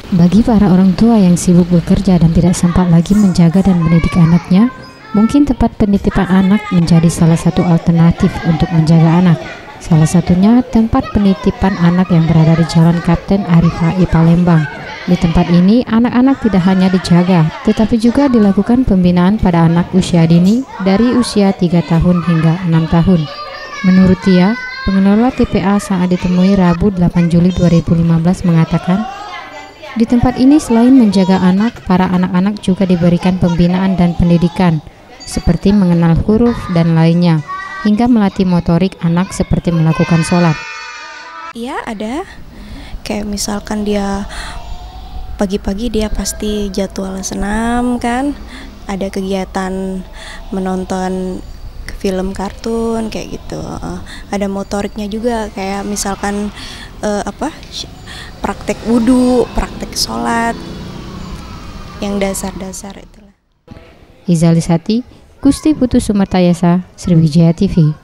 Bagi para orang tua yang sibuk bekerja dan tidak sempat lagi menjaga dan mendidik anaknya, mungkin tempat penitipan anak menjadi salah satu alternatif untuk menjaga anak. Salah satunya tempat penitipan anak yang berada di Jalan Kapten Arif HI Palembang. Di tempat ini, anak-anak tidak hanya dijaga, tetapi juga dilakukan pembinaan pada anak usia dini dari usia 3 tahun hingga 6 tahun. Menurut Tia, pengelola TPA saat ditemui Rabu 8 Juli 2015 mengatakan, di tempat ini selain menjaga anak, para anak-anak juga diberikan pembinaan dan pendidikan, seperti mengenal huruf dan lainnya, hingga melatih motorik anak seperti melakukan sholat. Iya ada, kayak misalkan dia pagi-pagi dia pasti jadwal senam kan, ada kegiatan menonton film kartun kayak gitu. Ada motoriknya juga kayak misalkan praktek wudhu, praktek sholat, yang dasar-dasar itulah. Izalisati, Gusti Putu Sumertayasa, Sriwijaya TV.